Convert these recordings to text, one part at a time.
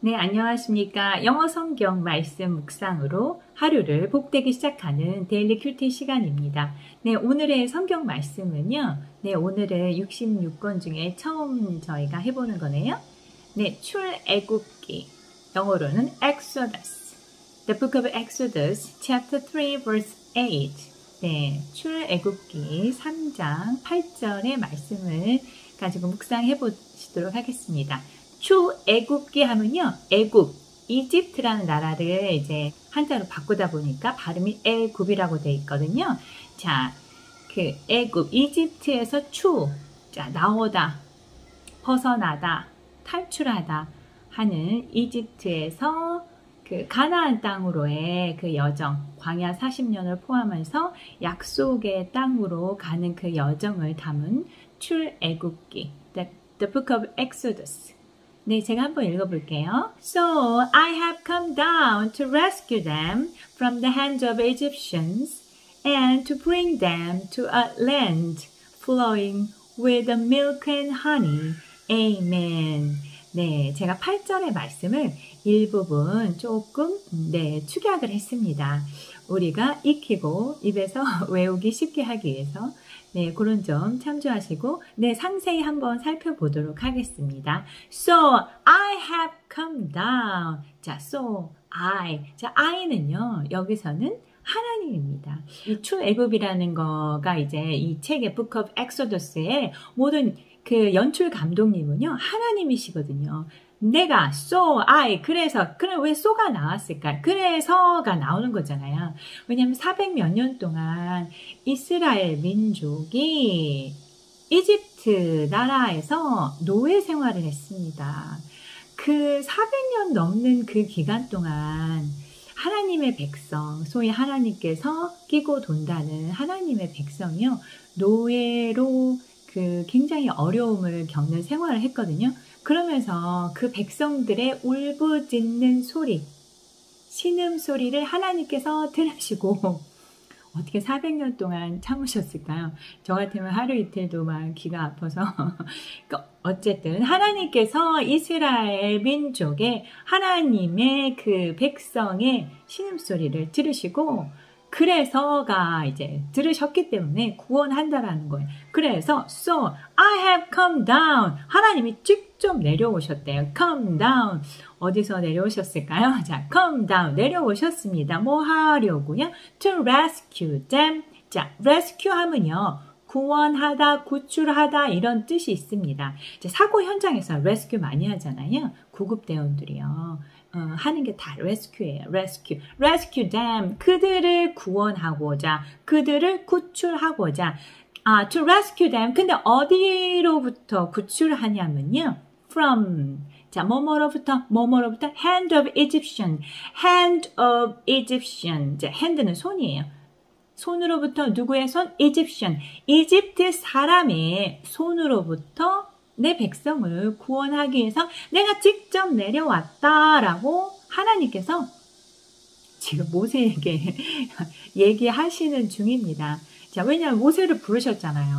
네, 안녕하십니까. 영어 성경 말씀 묵상으로 하루를 복되게 시작하는 데일리 큐티 시간입니다. 네, 오늘의 성경 말씀은요. 네, 오늘의 66권 중에 처음 저희가 해보는 거네요. 네, 출애굽기. 영어로는 Exodus. The Book of Exodus, Chapter 3, Verse 8. 네, 출애굽기 3장 8절의 말씀을 가지고 묵상해 보시도록 하겠습니다. 출애굽기 하면요, 애굽, 이집트라는 나라를 이제 한자로 바꾸다 보니까 발음이 애굽이라고 되어 있거든요. 자, 그 애굽, 이집트에서 자, 나오다, 벗어나다, 탈출하다 하는 이집트에서 그 가나안 땅으로의 그 여정, 광야 40년을 포함해서 약속의 땅으로 가는 그 여정을 담은 출애굽기, The Book of Exodus. 네, 제가 한번 읽어볼게요. So I have come down to rescue them from the hands of Egyptians and to bring them to a land flowing with milk and honey. Amen. 네, 제가 8절의 말씀을 일부분 조금 축약을 했습니다. 우리가 익히고 입에서 외우기 쉽게 하기 위해서 네, 그런 점 참조하시고 네, 상세히 한번 살펴보도록 하겠습니다. So I have come down. 자, so 자, I는요, 여기서는 하나님입니다. 이 출애굽이라는 거가 이제 이 책의 Book of Exodus의 모든 그 연출 감독님은요, 하나님이시거든요. 내가, 그래서, 그럼 왜 so가 나왔을까? 그래서가 나오는 거잖아요. 왜냐면 400몇 년 동안 이스라엘 민족이 이집트 나라에서 노예 생활을 했습니다. 그 400년 넘는 그 기간 동안 하나님의 백성, 소위 하나님께서 끼고 돈다는 하나님의 백성이요, 노예로 그 굉장히 어려움을 겪는 생활을 했거든요. 그러면서 그 백성들의 울부짖는 소리, 신음소리를 하나님께서 들으시고 어떻게 400년 동안 참으셨을까요? 저 같으면 하루 이틀도 막 귀가 아파서 어쨌든 하나님께서 이스라엘 민족의 하나님의 그 백성의 신음소리를 들으시고 그래서가 이제 들으셨기 때문에 구원한다라는 거예요. 그래서 So I have come down. 하나님이 직접 내려오셨대요. Come down. 어디서 내려오셨을까요? 자, come down. 내려오셨습니다. 뭐 하려고요? To rescue them. 자, rescue 하면요, 구원하다, 구출하다 이런 뜻이 있습니다. 이제 사고 현장에서 rescue 많이 하잖아요. 구급대원들이요. 하는 게 다 rescue예요. rescue them. 그들을 구원하고자, 그들을 구출하고자. to rescue them. 근데 어디로부터 구출하냐면요. from. 자, 뭐뭐로부터 hand of Egyptian. hand of Egyptian. 자, hand는 손이에요. 손으로부터 누구의 손? Egyptian. 이집트 사람의 손으로부터 내 백성을 구원하기 위해서 내가 직접 내려왔다라고 하나님께서 지금 모세에게 얘기하시는 중입니다. 자, 왜냐하면 모세를 부르셨잖아요.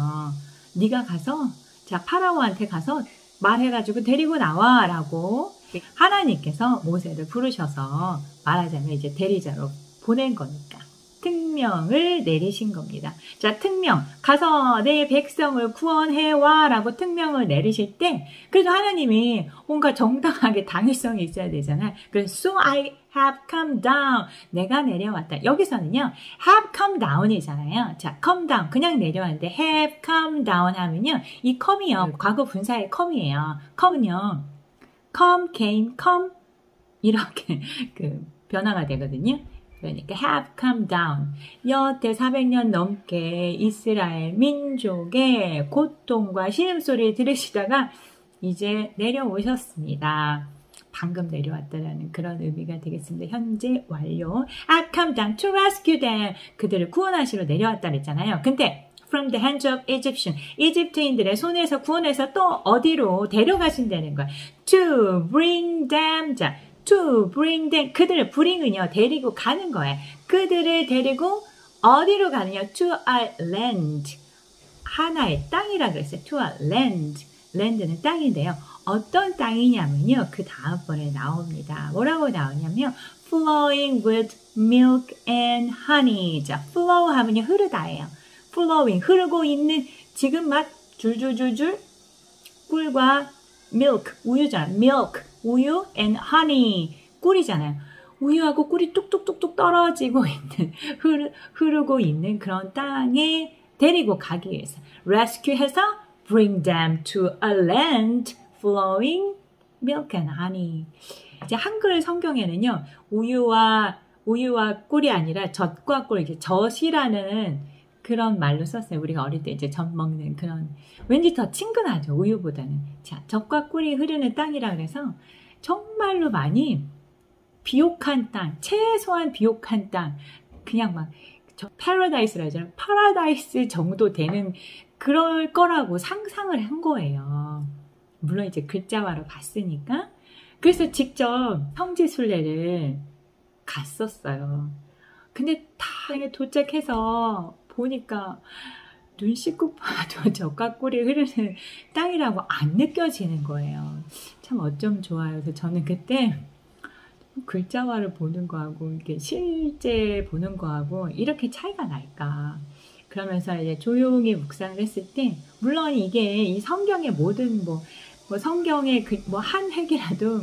네가 가서 자, 파라오한테 가서 말해가지고 데리고 나와라고 하나님께서 모세를 부르셔서 말하자면 이제 대리자로 보낸 거니까. 특명을 내리신 겁니다. 자, 특명. 가서 내 백성을 구원해와 라고 특명을 내리실 때 그래도 하나님이 뭔가 정당하게 당위성이 있어야 되잖아요. 그래서 So I have come down. 내가 내려왔다. 여기서는요, have come down이잖아요. 자, come down. 그냥 내려왔는데 have come down 하면요, 이 come이요, 과거 분사의 come이에요. come은요, came, 이렇게 그 변화가 되거든요. 그러니까 have come down. 여태 400년 넘게 이스라엘 민족의 고통과 신음소리를 들으시다가 이제 내려오셨습니다. 방금 내려왔다라는 그런 의미가 되겠습니다. 현재 완료. have come down to rescue them. 그들을 구원하시러 내려왔다 그랬잖아요. 근데 from the hands of Egyptian. 이집트인들의 손에서 구원해서 또 어디로 데려가신다는 거야. to bring them. 자, to bring them. 그들을 bring은요, 데리고 가는 거예요. 그들을 데리고 어디로 가느냐? to a land. 하나의 땅이라 그랬어요. to a land. land는 땅인데요. 어떤 땅이냐면요. 그 다음번에 나옵니다. 뭐라고 나오냐면 flowing with milk and honey. 자, flow 하면요 흐르다예요. flowing 흐르고 있는 지금 막 줄줄줄줄 꿀과 milk 우유잖아. milk 우유 and honey 꿀이잖아요. 우유하고 꿀이 뚝뚝뚝뚝 떨어지고 있는 흐르고 있는 그런 땅에 데리고 가기 위해서 rescue해서 bring them to a land flowing milk and honey. 이제 한글 성경에는요 우유와 꿀이 아니라 젖과 꿀 이렇게 젖이라는 그런 말로 썼어요. 우리가 어릴 때 이제 젖 먹는 그런 왠지 더 친근하죠 우유보다는. 자, 젖과 꿀이 흐르는 땅이라 그래서 정말로 많이 비옥한 땅, 최소한 비옥한 땅, 그냥 막 패러다이스라 하잖아요. 파라다이스 정도 되는 그럴 거라고 상상을 한 거예요. 물론 이제 글자화로 봤으니까. 그래서 직접 성지순례를 갔었어요. 근데 다 도착해서 보니까 눈 씻고 봐도 젖과 꿀이 흐르는 땅이라고 안 느껴지는 거예요. 참 어쩜 좋아요. 그래서 저는 그때 글자화를 보는 거하고 이렇게 실제 보는 거하고 이렇게 차이가 날까 그러면서 이제 조용히 묵상을 했을 때 물론 이게 이 성경의 모든 뭐 성경의 뭐 한 획이라도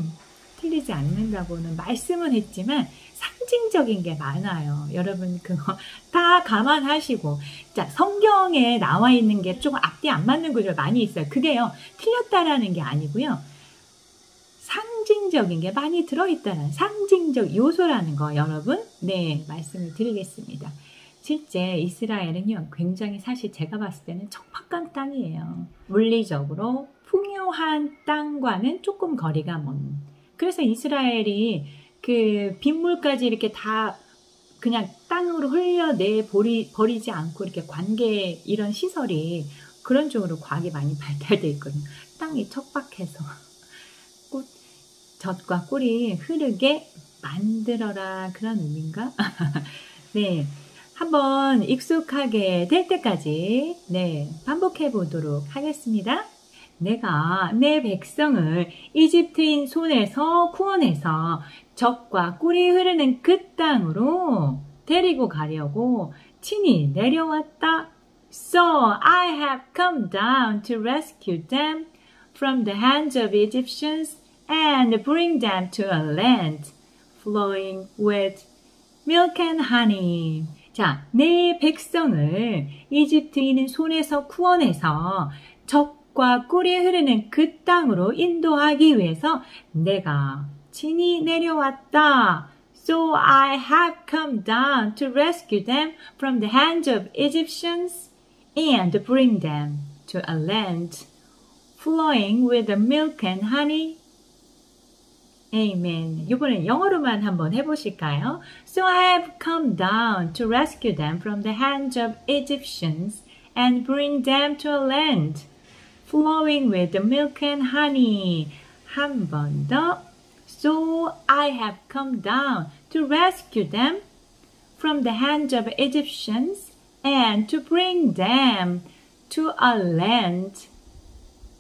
틀리지 않는다고는 말씀은 했지만 상징적인 게 많아요. 여러분 그거 다 감안하시고 자 성경에 나와 있는 게 조금 앞뒤 안 맞는 구절 많이 있어요. 그게요 틀렸다라는 게 아니고요. 상징적인 게 많이 들어있다는 상징적 요소라는 거 여러분 네 말씀을 드리겠습니다. 실제 이스라엘은요 굉장히 사실 제가 봤을 때는 척박한 땅이에요. 물리적으로 풍요한 땅과는 조금 거리가 먼 그래서 이스라엘이 그 빗물까지 이렇게 다 그냥 땅으로 흘려내 버리지 않고 이렇게 관계 이런 시설이 그런 쪽으로 과학이 많이 발달되어 있거든요. 땅이 척박해서 젖과 꿀이 흐르게 만들어라 그런 의미인가? 네, 한번 익숙하게 될 때까지 네 반복해 보도록 하겠습니다. 내가 내 백성을 이집트인 손에서 구원해서 젖과 꿀이 흐르는 그 땅으로 데리고 가려고 친히 내려왔다. So I have come down to rescue them from the hands of Egyptians and bring them to a land flowing with milk and honey. 자, 내 백성을 이집트인의 손에서 구원해서 젖과 꿀이 흐르는 그 땅으로 인도하기 위해서 내가 친히 내려왔다. So I have come down to rescue them from the hands of Egyptians and bring them to a land flowing with milk and honey. Amen. 이번엔 영어로만 한번 해보실까요? So I have come down to rescue them from the hands of Egyptians and bring them to a land flowing with milk and honey. 한 번 더. So I have come down to rescue them from the hands of Egyptians and to bring them to a land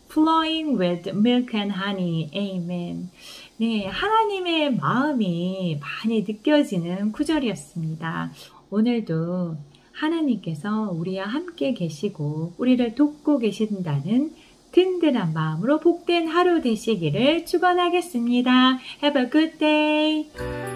flowing with milk and honey. Amen. 네, 하나님의 마음이 많이 느껴지는 구절이었습니다. 오늘도 하나님께서 우리와 함께 계시고 우리를 돕고 계신다는 든든한 마음으로 복된 하루 되시기를 축원하겠습니다. Have a good day.